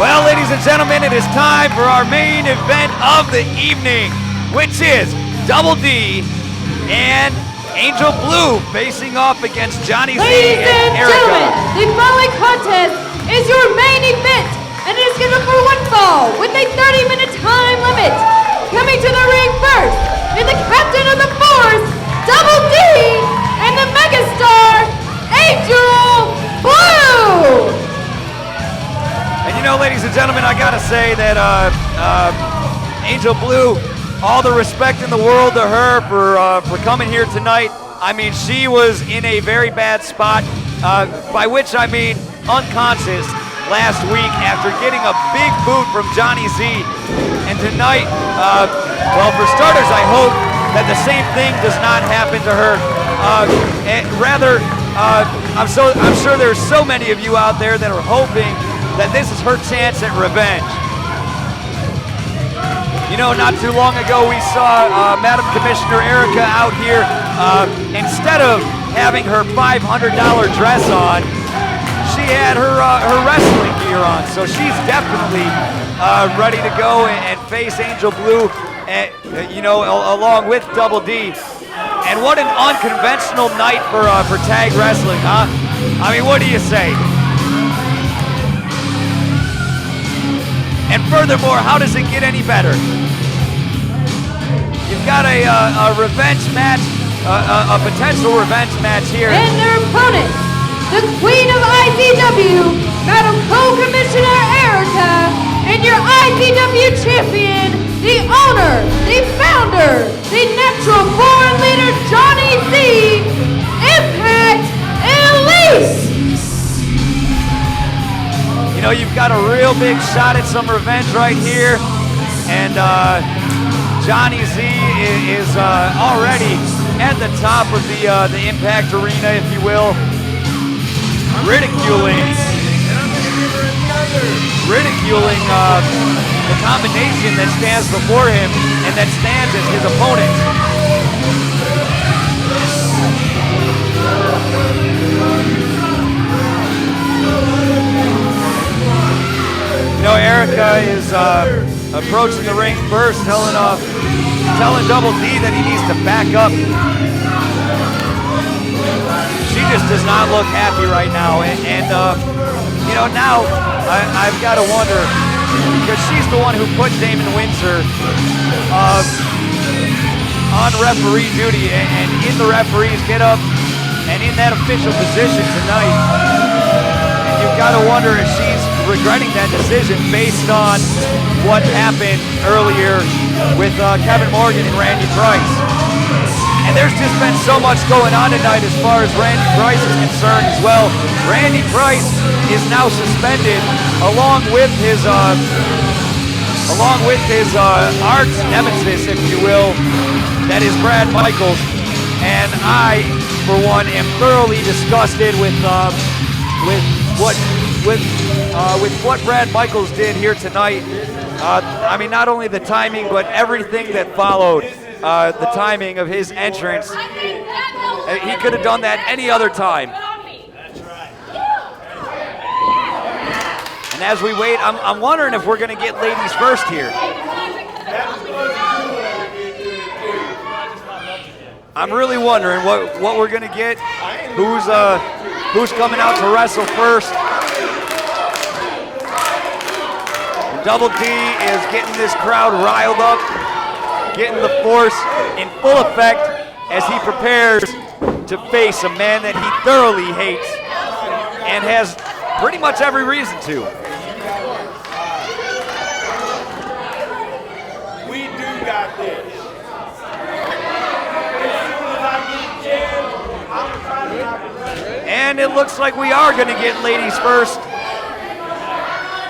Well, ladies and gentlemen, it is time for our main event of the evening, which is Double D and Angel Blue facing off against Johnny Z and Erica. Ladies and gentlemen, the following contest is your main event, and it is scheduled for one fall with a 30-minute time limit. Coming to the ring first is the captain of the Force, Double D, and the megastar, Angel Blue. And you know, ladies and gentlemen, I gotta say that Angel Blue, all the respect in the world to her for coming here tonight. I mean, she was in a very bad spot, by which I mean unconscious last week after getting a big boot from Johnny Z. And tonight, well, for starters, I hope that the same thing does not happen to her. And rather, I'm sure there's so many of you out there that are hoping that this is her chance at revenge. You know, not too long ago we saw Madam Commissioner Erica out here. Instead of having her $500 dress on, she had her wrestling gear on. So she's definitely ready to go and face Angel Blue, you know, along with Double D. And what an unconventional night for tag wrestling, huh? I mean, what do you say? And furthermore, how does it get any better? You've got a revenge match, a potential revenge match here. And their opponent, the Queen of IZW, Madam Co-Commissioner Erica, and your IZW champion, the owner, the founder, the natural born leader, Johnny Z, Impact Elise. You know, you've got a real big shot at some revenge right here, and Johnny Z is already at the top of the Impact Arena, if you will, ridiculing the combination that stands before him and that stands as his opponent. You know, Erica is approaching the ring first, telling Double D that he needs to back up. She just does not look happy right now, and you know, now I've got to wonder, because she's the one who put Damon Windsor on referee duty and in the referee's get-up and in that official position tonight. And you've got to wonder if she's regretting that decision based on what happened earlier with Kevin Morgan and Randy Price. And there's just been so much going on tonight as far as Randy Price is concerned as well. Randy Price is now suspended along with his arch nemesis, if you will, that is Brad Michaels. And I, for one, am thoroughly disgusted with what Brad Michaels did here tonight. I mean, not only the timing, but everything that followed the timing of his entrance. He could have done that any other time. And as we wait, I'm wondering if we're going to get ladies first here. I'm really wondering what we're going to get. Who's coming out to wrestle first? Double D is getting this crowd riled up, getting the Force in full effect as he prepares to face a man that he thoroughly hates and has pretty much every reason to. We do got this. And it looks like we are going to get ladies first.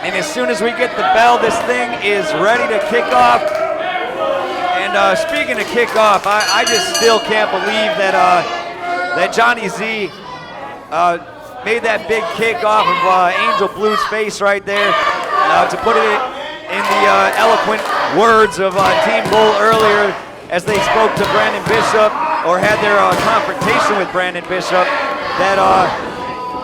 And as soon as we get the bell, this thing is ready to kick off. And speaking of kickoff, I just still can't believe that Johnny Z made that big kick off of Angel Blue's face right there. To put it in the eloquent words of Team Bull earlier as they spoke to Brandon Bishop, or had their confrontation with Brandon Bishop, that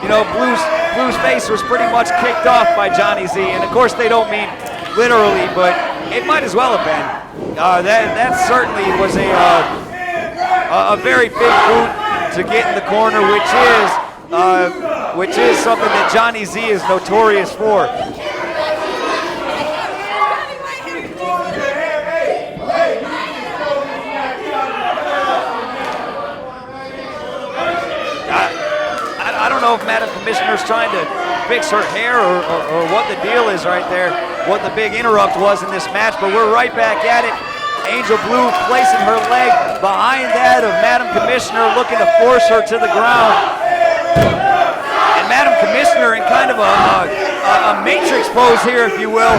you know, Blue's Blue's face was pretty much kicked off by Johnny Z, and of course they don't mean literally, but it might as well have been. That certainly was a very big boot to get in the corner, which is something that Johnny Z is notorious for. I don't know if Madam Commissioner's trying to fix her hair or what the deal is right there, what the big interrupt was in this match, but we're right back at it. Angel Blue placing her leg behind that of Madam Commissioner, looking to force her to the ground. And Madam Commissioner in kind of a matrix pose here, if you will,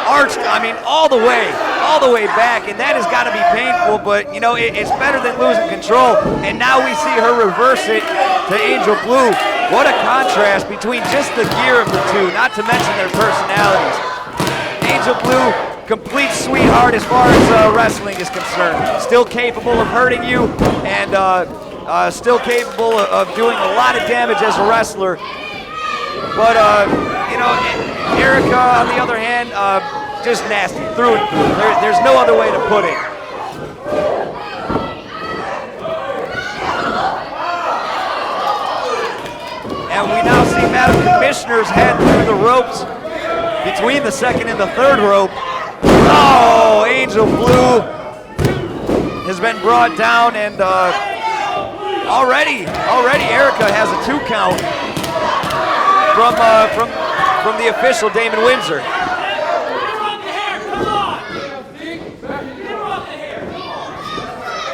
arched, I mean, all the way back, and that has got to be painful, but, you know, it's better than losing control, and now we see her reverse it to Angel Blue. What a contrast between just the gear of the two, not to mention their personalities. Angel Blue, complete sweetheart as far as wrestling is concerned. Still capable of hurting you, and still capable of doing a lot of damage as a wrestler. But, you know, Erica, on the other hand, just nasty, through and through. There's no other way to put it. And we now see Madam Commissioner's head through the ropes between the second and the third rope. Oh, Angel Blue has been brought down, and already Erica has a 2 count from the official Damon Windsor.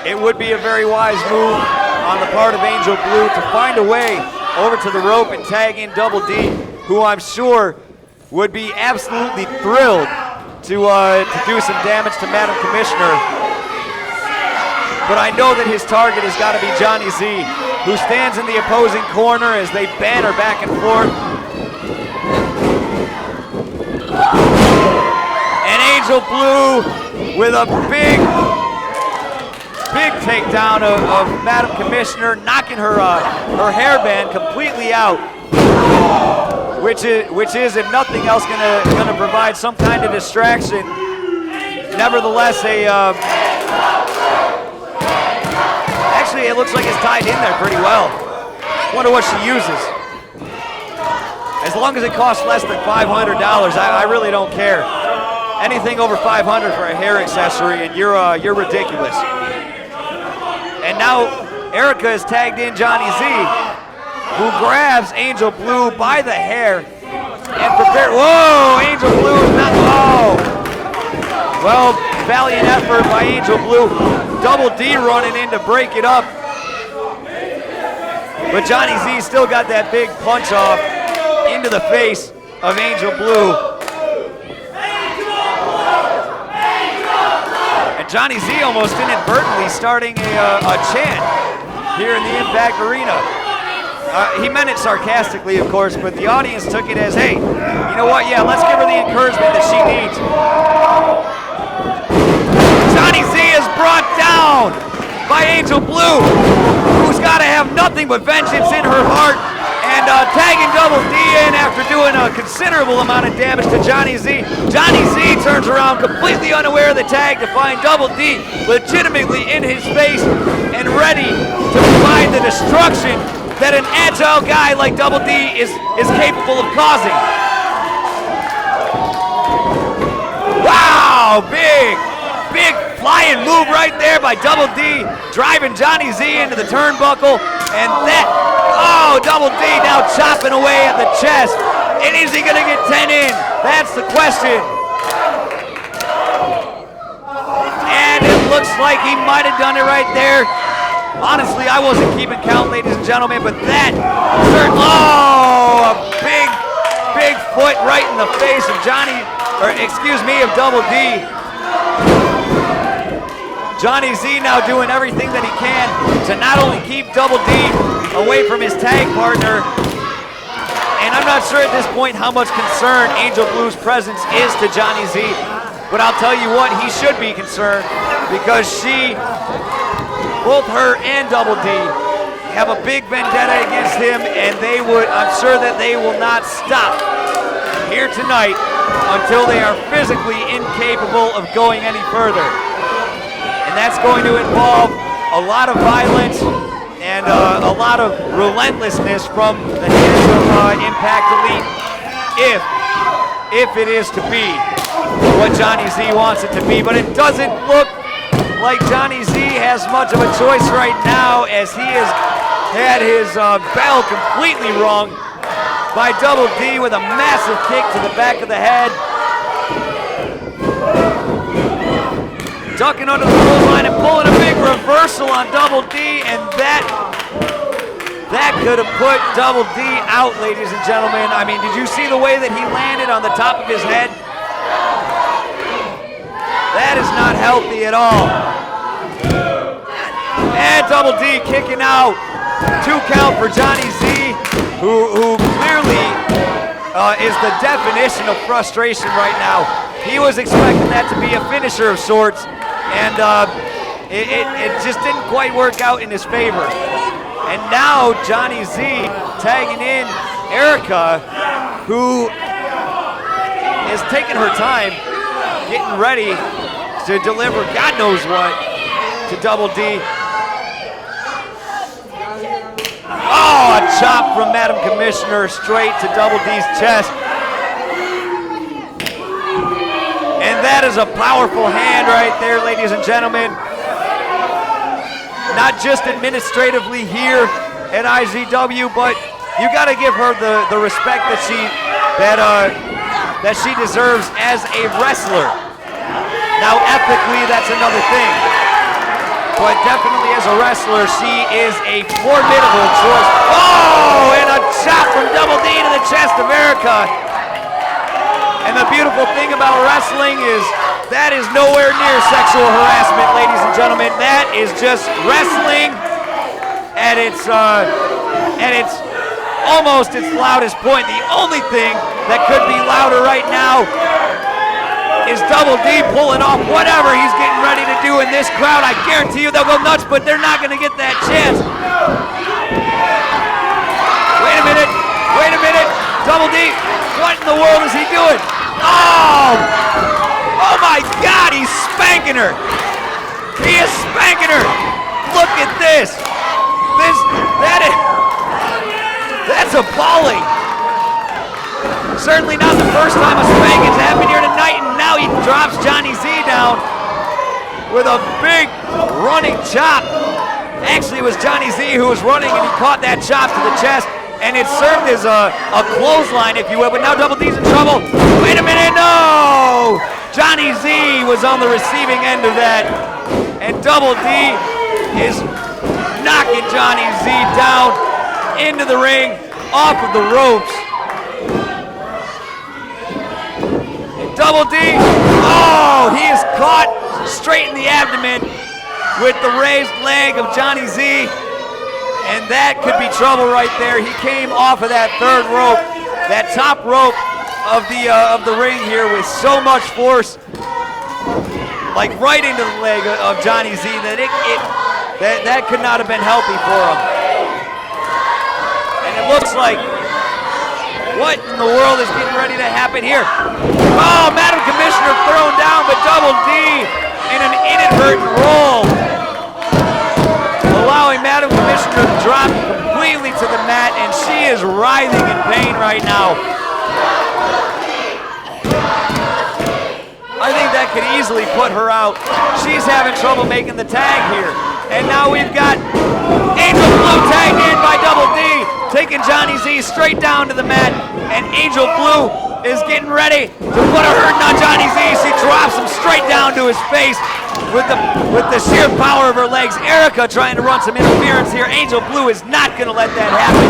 It would be a very wise move on the part of Angel Blue to find a way over to the rope and tag in Double D, who I'm sure would be absolutely thrilled to do some damage to Madam Commissioner. But I know that his target has got to be Johnny Z, who stands in the opposing corner as they banter back and forth. And Angel Blue with a big takedown of Madam Commissioner, knocking her hairband completely out, which is if nothing else gonna provide some kind of distraction. Nevertheless, actually it looks like it's tied in there pretty well. Wonder what she uses. As long as it costs less than $500, I really don't care. Anything over $500 for a hair accessory, and you're ridiculous. And now Erica has tagged in Johnny Z, who grabs Angel Blue by the hair and prepared. Whoa, Angel Blue is not. Oh, well, valiant effort by Angel Blue. Double D running in to break it up, but Johnny Z still got that big punch off into the face of Angel Blue. Johnny Z almost inadvertently starting a chant here in the Impact Arena. He meant it sarcastically, of course, but the audience took it as, hey, you know what? Yeah, let's give her the encouragement that she needs. Johnny Z is brought down by Angel Blue, who's got to have nothing but vengeance in her heart, and tagging Double D in after doing a considerable amount of damage to Johnny Z. Johnny Z turns around completely unaware of the tag to find Double D legitimately in his face and ready to provide the destruction that an agile guy like Double D is capable of causing. Wow, big flying move right there by Double D, driving Johnny Z into the turnbuckle, and that, oh, Double D now chopping away at the chest. And is he gonna get 10 in? That's the question. And it looks like he might have done it right there. Honestly, I wasn't keeping count, ladies and gentlemen, but that, oh, a big foot right in the face of of Double D. Johnny Z now doing everything that he can to not only keep Double D away from his tag partner, and I'm not sure at this point how much concern Angel Blue's presence is to Johnny Z, but I'll tell you what, he should be concerned, because both her and Double D have a big vendetta against him, and I'm sure that they will not stop here tonight until they are physically incapable of going any further. And that's going to involve a lot of violence and a lot of relentlessness from the hands of Impact Elite if it is to be what Johnny Z wants it to be. But it doesn't look like Johnny Z has much of a choice right now, as he has had his bell completely rung by Double D with a massive kick to the back of the head. Ducking under the clothesline and pulling a big reversal on Double D, and that could have put Double D out, ladies and gentlemen. I mean, did you see the way that he landed on the top of his head? That is not healthy at all. And Double D kicking out. 2 count for Johnny Z, who clearly is the definition of frustration right now. He was expecting that to be a finisher of sorts, and it just didn't quite work out in his favor. And now Johnny Z tagging in Erica, who is taking her time, getting ready to deliver God knows what to Double D. Oh, a chop from Madam Commissioner straight to Double D's chest. And that is a powerful hand right there, ladies and gentlemen. Not just administratively here at IZW, but you got to give her the respect that she deserves as a wrestler. Now, ethically, that's another thing. But definitely as a wrestler, she is a formidable choice. Oh, and a chop from Double D to the chest of Erica. And the beautiful thing about wrestling is that is nowhere near sexual harassment, ladies and gentlemen. That is just wrestling at its almost its loudest point. The only thing that could be louder right now is Double D pulling off whatever he's getting ready to do in this crowd. I guarantee you they'll go nuts, but they're not going to get that chance. Wait a minute. Double D, what in the world is he doing? Oh my God, he's spanking her. He is spanking her. Look at this. That's appalling. Certainly not the first time a spanking's happened here tonight, and now he drops Johnny Z down with a big running chop. Actually, it was Johnny Z who was running, and he caught that chop to the chest, and it served as a clothesline, if you will, but now Double D's in trouble. Wait a minute, no! Johnny Z was on the receiving end of that, and Double D is knocking Johnny Z down into the ring, off of the ropes. Double D, oh, he is caught straight in the abdomen with the raised leg of Johnny Z, and that could be trouble right there. He came off of that third rope, that top rope of the ring here with so much force, like right into the leg of Johnny Z, that could not have been healthy for him. And it looks like, what in the world is getting ready to happen here? Oh, Madam Commissioner thrown down, but Double D in an inadvertent roll, allowing Madam Commissioner to drop completely to the mat, and she is writhing in pain right now. I think that could easily put her out. She's having trouble making the tag here. And now we've got Angel Blue tagged in by Double D, taking Johnny Z straight down to the mat, and Angel Blue is getting ready to put a hurting on Johnny Z. She drops him straight down to his face with the sheer power of her legs. Erica trying to run some interference here. Angel Blue is not going to let that happen.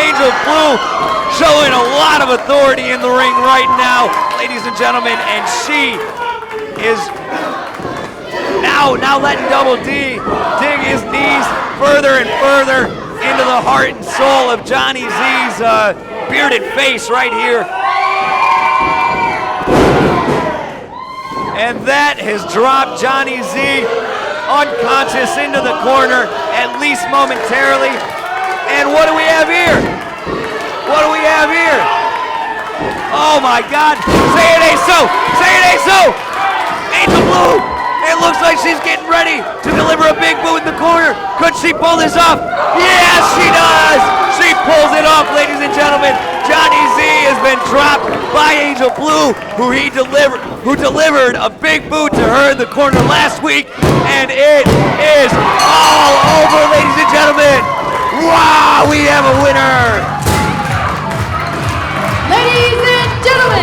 Angel Blue showing a lot of authority in the ring right now, ladies and gentlemen, and she is now letting Double D dig his knees further and further into the heart and soul of Johnny Z's bearded face right here. And that has dropped Johnny Z unconscious into the corner, at least momentarily. And what do we have here? What do we have here? Oh my God. Say it ain't so. Say it ain't so. Angel Blue. It looks like she's getting ready to deliver a big boot in the corner. Could she pull this off? Yes, she does. She pulls it off, ladies and gentlemen. Johnny Z has been dropped by Angel Blue, who delivered a big boot to her in the corner last week, and it is all over, ladies and gentlemen. Wow, we have a winner. Ladies and gentlemen,